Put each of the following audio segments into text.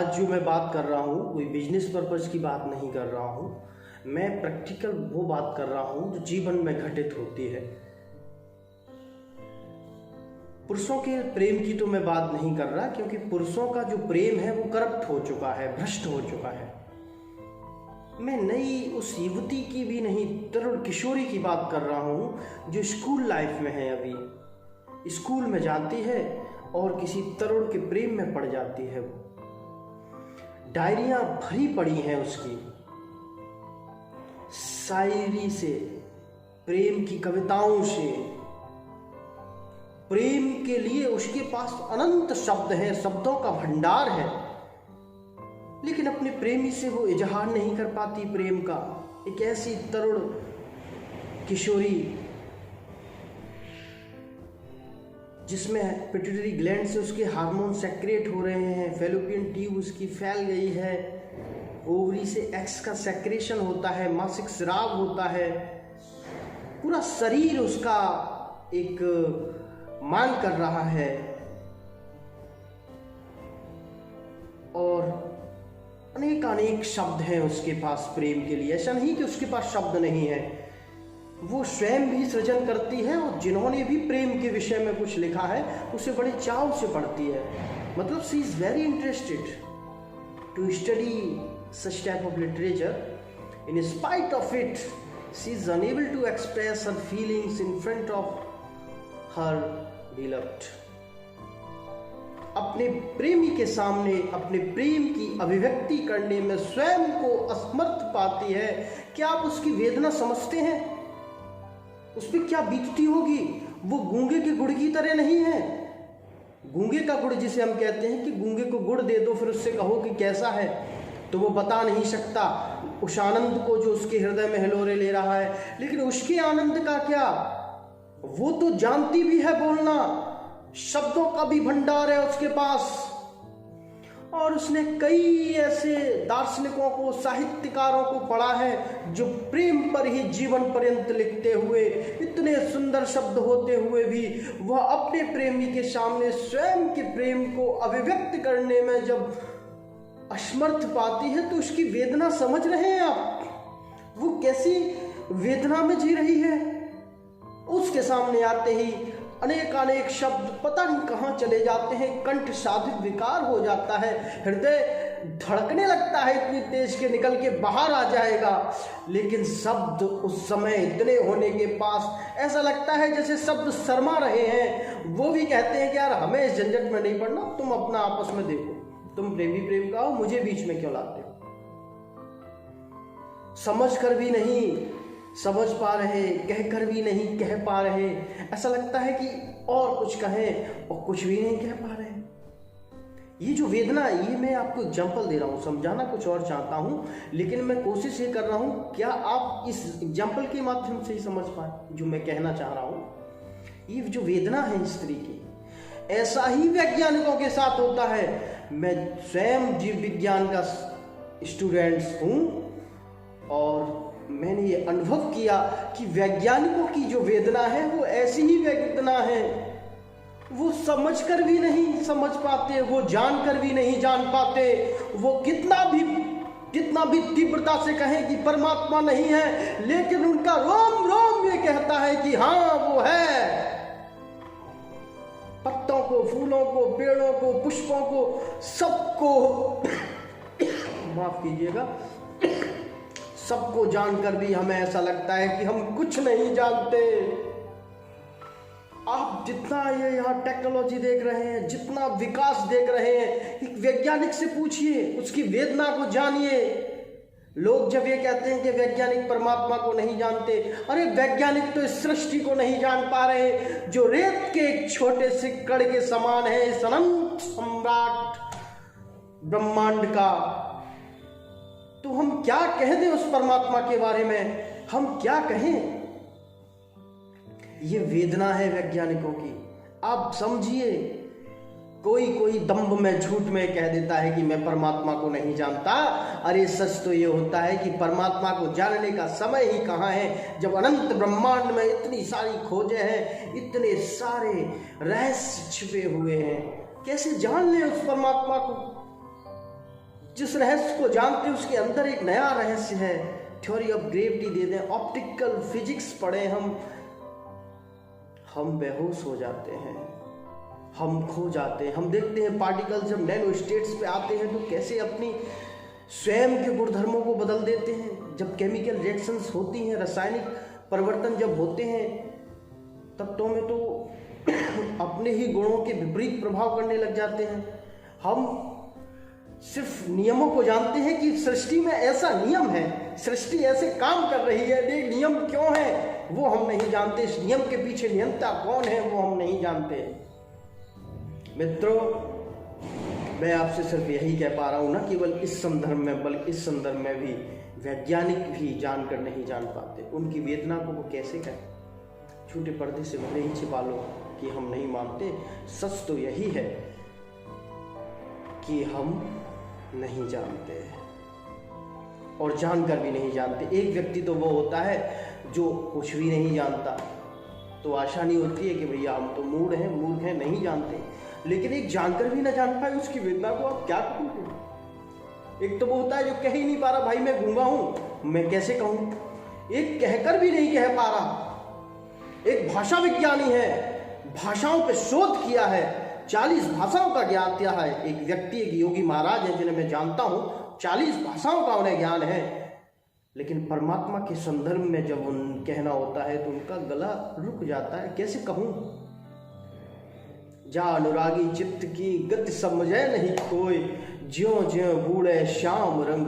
आज जो मैं बात कर रहा हूँ कोई बिजनेस पर्पज़ की बात नहीं कर रहा हूँ, मैं प्रैक्टिकल वो बात कर रहा हूँ जो जीवन में घटित होती है। पुरुषों के प्रेम की तो मैं बात नहीं कर रहा, क्योंकि पुरुषों का जो प्रेम है वो करप्ट हो चुका है, भ्रष्ट हो चुका है। मैं नई उस युवती की भी नहीं, तरुण किशोरी की बात कर रहा हूँ जो स्कूल लाइफ में है। अभी स्कूल में जाती है और किसी तरुण के प्रेम में पड़ जाती है। वो डायरियां भरी पड़ी हैं उसकी, शायरी से, प्रेम की कविताओं से। प्रेम के लिए उसके पास अनंत शब्द हैं, शब्दों का भंडार है, लेकिन अपने प्रेमी से वो इजहार नहीं कर पाती प्रेम का। एक ऐसी तरुण किशोरी जिसमें पिट्यूटरी ग्लैंड से उसके हार्मोन सेक्रेट हो रहे हैं, फैलोपियन ट्यूब उसकी फैल गई है, ओवरी से एक्स का सेक्रेशन होता है, मासिक स्राव होता है, पूरा शरीर उसका एक मांग कर रहा है। और अनेक शब्द हैं उसके पास प्रेम के लिए। ऐसा नहीं कि उसके पास शब्द नहीं है, वो स्वयं भी सृजन करती है और जिन्होंने भी प्रेम के विषय में कुछ लिखा है उसे बड़े चाव से पढ़ती है। मतलब she is very interested to study such type of literature. In spite of it, she is unable to express her feelings in front of her beloved. अपने प्रेमी के सामने अपने प्रेम की अभिव्यक्ति करने में स्वयं को असमर्थ पाती है। क्या आप उसकी वेदना समझते हैं? उस पर क्या बीतती होगी? वो गूंगे के गुड़ की तरह नहीं है। गूंगे का गुड़ जिसे हम कहते हैं कि गूंगे को गुड़ दे दो फिर उससे कहो कि कैसा है, तो वो बता नहीं सकता उस आनंद को जो उसके हृदय में हिलोरे ले रहा है। लेकिन उसके आनंद का क्या, वो तो जानती भी है बोलना, शब्दों का भी भंडार है उसके पास। और उसने कई ऐसे दार्शनिकों को, साहित्यकारों को पढ़ा है जो प्रेम पर ही जीवन पर्यंत लिखते हुए, इतने सुंदर शब्द होते हुए भी वह अपने प्रेमी के सामने स्वयं के प्रेम को अभिव्यक्त करने में जब असमर्थ पाती है तो उसकी वेदना समझ रहे हैं आप? वो कैसी वेदना में जी रही है। उसके सामने आते ही अनेक शब्द पता नहीं कहाँ चले जाते हैं, कंठ साधित विकार हो जाता है, हृदय धड़कने लगता है इतनी तेज के निकल के बाहर आ जाएगा। लेकिन शब्द उस समय इतने होने के पास ऐसा लगता है जैसे शब्द शर्मा रहे हैं। वो भी कहते हैं कि यार हमें इस झंझट में नहीं पड़ना, तुम अपना आपस में देखो, तुम प्रेमी प्रेम का हो, मुझे बीच में क्यों लाते हो? समझ कर भी नहीं समझ पा रहे, कह कर भी नहीं कह पा रहे। ऐसा लगता है कि और कुछ कहें और कुछ भी नहीं कह पा रहे। ये जो वेदना, ये मैं आपको एग्जाम्पल दे रहा हूँ, समझाना कुछ और चाहता हूँ, लेकिन मैं कोशिश ये कर रहा हूँ क्या आप इस एग्जाम्पल के माध्यम से ही समझ पाए जो मैं कहना चाह रहा हूँ। ये जो वेदना है स्त्री की, ऐसा ही वैज्ञानिकों के साथ होता है। मैं स्वयं जीव विज्ञान का स्टूडेंट्स हूँ और मैंने ये अनुभव किया कि वैज्ञानिकों की जो वेदना है वो ऐसी ही वेदना है। वो समझ कर भी नहीं समझ पाते, वो जान कर भी नहीं जान पाते। वो कितना भी तीव्रता से कहें कि परमात्मा नहीं है, लेकिन उनका रोम रोम ये कहता है कि हाँ वो है। पत्तों को, फूलों को, पेड़ों को, पुष्पों को, सबको माफ कीजिएगा, सबको जानकर भी हमें ऐसा लगता है कि हम कुछ नहीं जानते। आप जितना ये यहाँ टेक्नोलॉजी देख रहे हैं, जितना विकास देख रहे हैं, एक वैज्ञानिक से पूछिए, उसकी वेदना को जानिए। लोग जब ये कहते हैं कि वैज्ञानिक परमात्मा को नहीं जानते, अरे वैज्ञानिक तो इस सृष्टि को नहीं जान पा रहे जो रेत के एक छोटे से कण के समान है, इस अनंत सम्राट ब्रह्मांड का। तो हम क्या कह दें उस परमात्मा के बारे में, हम क्या कहें? ये वेदना है वैज्ञानिकों की। आप समझिए, कोई दम्भ में, झूठ में कह देता है कि मैं परमात्मा को नहीं जानता। अरे सच तो ये होता है कि परमात्मा को जानने का समय ही कहाँ है, जब अनंत ब्रह्मांड में इतनी सारी खोजें हैं, इतने सारे रहस्य छिपे हुए हैं। कैसे जान लें उस परमात्मा को? जिस रहस्य को जानते हैं उसके अंदर एक नया रहस्य है। थ्योरी ऑफ ग्रेविटी दे दें, ऑप्टिकल फिजिक्स पढ़े हम बेहोश हो जाते हैं, हम खो जाते हैं। हम देखते हैं पार्टिकल्स जब नैनो स्टेट्स पे आते हैं तो कैसे अपनी स्वयं के गुणधर्मों को बदल देते हैं। जब केमिकल रिएक्शंस होती हैं, रासायनिक परिवर्तन जब होते हैं, तत्वों में तो अपने ही गुणों के विपरीत प्रभाव करने लग जाते हैं। हम सिर्फ नियमों को जानते हैं कि सृष्टि में ऐसा नियम है, सृष्टि ऐसे काम कर रही है, ये नियम क्यों है वो हम नहीं जानते। इस नियम के पीछे नियंता कौन है वो हम नहीं जानते। मित्रों, मैं आपसे सिर्फ यही कह पा रहा हूं, ना केवल इस संदर्भ में बल्कि इस संदर्भ में भी वैज्ञानिक भी जानकर नहीं जान पाते। उनकी वेदना को वो कैसे कहें। छोटे पर्दे से भले ही छिपा लो कि हम नहीं मानते, सच तो यही है कि हम नहीं जानते और जानकर भी नहीं जानते। एक व्यक्ति तो वो होता है जो कुछ भी नहीं जानता, तो आशा नहीं होती है कि भैया हम तो मूढ़ हैं, नहीं जानते। लेकिन एक जानकर भी ना जान पाए, उसकी वेदना को आप क्या कहोगे। एक तो वो होता है जो कह ही नहीं पा रहा, भाई मैं गूंगा हूं, मैं कैसे कहूं। एक कहकर भी नहीं कह पा रहा। एक भाषा विज्ञानी है, भाषाओं पे शोध किया है, 40 भाषाओं का ज्ञान दिया है। एक व्यक्ति, एक योगी महाराज है जिन्हें मैं जानता हूं, 40 भाषाओं का उन्हें ज्ञान है। लेकिन परमात्मा के संदर्भ में जब उन कहना होता है तो उनका गला रुक जाता है। कैसे कहूं। जा अनुरागी चित्त की गति समझे नहीं कोई, ज्यों ज्यों बूढ़े श्याम रंग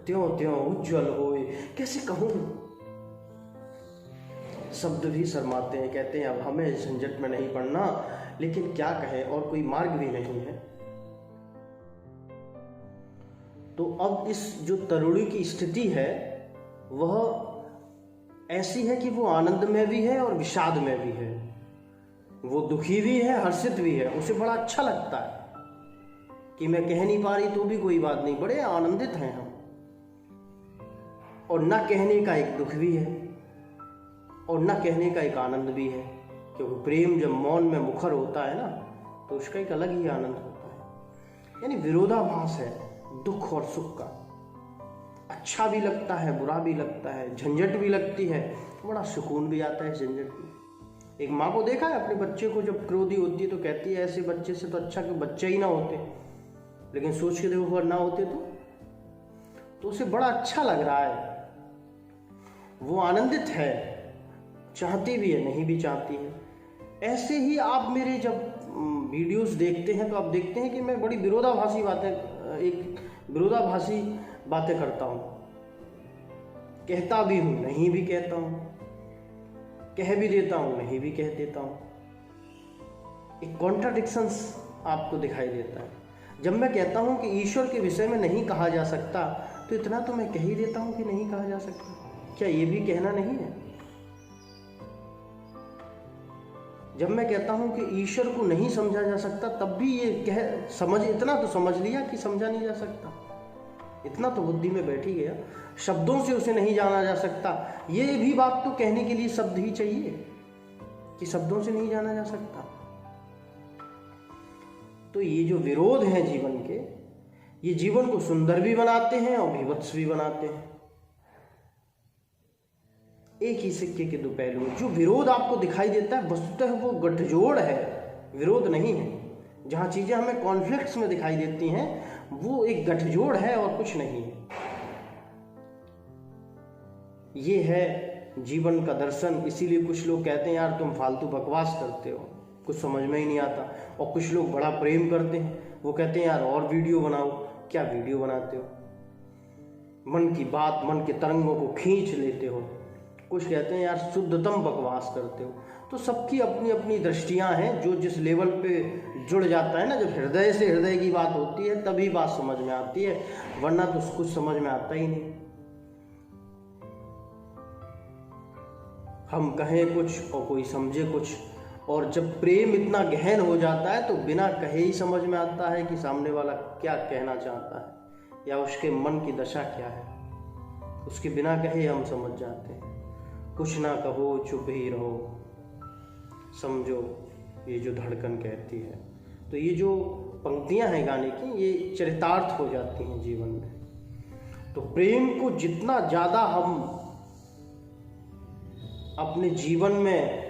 त्यों त्यों उज्जवल होए। कैसे कहूं। शब्द भी शर्माते हैं, कहते हैं अब हमें झंझट में नहीं पड़ना, लेकिन क्या कहें और कोई मार्ग भी नहीं है। तो अब इस जो तरुणी की स्थिति है वह ऐसी है कि वो आनंद में भी है और विषाद में भी है। वो दुखी भी है, हर्षित भी है। उसे बड़ा अच्छा लगता है कि मैं कह नहीं पा रही तो भी कोई बात नहीं, बड़े आनंदित हैं हम। और न कहने का एक दुख भी है और न कहने का एक आनंद भी है, क्योंकि प्रेम जब मौन में मुखर होता है ना तो उसका एक अलग ही आनंद होता है। यानी विरोधाभास है दुख और सुख का। अच्छा भी लगता है, बुरा भी लगता है, झंझट भी लगती है, बड़ा सुकून भी आता है झंझट में। एक माँ को देखा है अपने बच्चे को जब क्रोधी होती है तो कहती है ऐसे बच्चे से तो अच्छा कि बच्चे ही ना होते। लेकिन सोच के देखो अगर ना होते तो उसे बड़ा अच्छा लग रहा है, वो आनंदित है, चाहती भी है, नहीं भी चाहती है। ऐसे ही आप मेरे जब वीडियोस देखते हैं तो आप देखते हैं कि मैं बड़ी विरोधाभासी बातें करता हूँ। कहता भी हूँ, नहीं भी कहता हूँ, कह भी देता हूँ, नहीं भी कह देता हूँ। एक कॉन्ट्राडिक्शंस आपको दिखाई देता है। जब मैं कहता हूँ कि ईश्वर के विषय में नहीं कहा जा सकता, तो इतना तो मैं कह ही देता हूँ कि नहीं कहा जा सकता। क्या ये भी कहना नहीं है? जब मैं कहता हूँ कि ईश्वर को नहीं समझा जा सकता, तब भी ये इतना तो समझ लिया कि समझा नहीं जा सकता। इतना तो बुद्धि में बैठ ही गया। शब्दों से उसे नहीं जाना जा सकता, ये भी बात तो कहने के लिए शब्द ही चाहिए कि शब्दों से नहीं जाना जा सकता। तो ये जो विरोध हैं जीवन के, ये जीवन को सुंदर भी बनाते हैं और विभत्स भी बनाते हैं। एक ही सिक्के के दो पहलू। जो विरोध आपको दिखाई देता है वस्तुतः वो गठजोड़ है, विरोध नहीं है। जहां चीजें हमें कॉन्फ्लिक्ट्स में दिखाई देती हैं वो एक गठजोड़ है और कुछ नहीं है। ये है जीवन का दर्शन। इसीलिए कुछ लोग कहते हैं यार तुम फालतू बकवास करते हो, कुछ समझ में ही नहीं आता। और कुछ लोग बड़ा प्रेम करते हैं, वो कहते हैं यार और वीडियो बनाओ। क्या वीडियो बनाते हो? मन की बात, मन के तरंगों को खींच लेते हो। कुछ कहते हैं यार शुद्धतम बकवास करते हो। तो सबकी अपनी अपनी दृष्टियां हैं। जो जिस लेवल पे जुड़ जाता है ना, जब हृदय से हृदय की बात होती है तभी बात समझ में आती है, वरना तो कुछ समझ में आता ही नहीं। हम कहें कुछ और कोई समझे कुछ। और जब प्रेम इतना गहन हो जाता है तो बिना कहे ही समझ में आता है कि सामने वाला क्या कहना चाहता है या उसके मन की दशा क्या है। उसके बिना कहे हम समझ जाते हैं। कुछ ना कहो, चुप ही रहो, समझो, ये जो धड़कन कहती है। तो ये जो पंक्तियां हैं गाने की, ये चरितार्थ हो जाती हैं जीवन में। तो प्रेम को जितना ज़्यादा हम अपने जीवन में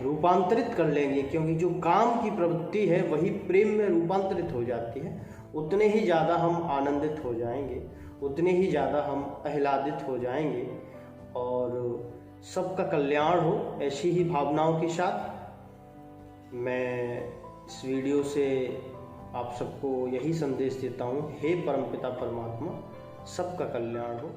रूपांतरित कर लेंगे, क्योंकि जो काम की प्रवृत्ति है वही प्रेम में रूपांतरित हो जाती है, उतने ही ज़्यादा हम आनंदित हो जाएंगे, उतने ही ज़्यादा हम आह्लादित हो जाएंगे और सबका कल्याण हो। ऐसी ही भावनाओं के साथ मैं इस वीडियो से आप सबको यही संदेश देता हूँ, हे परमपिता परमात्मा, सबका कल्याण हो।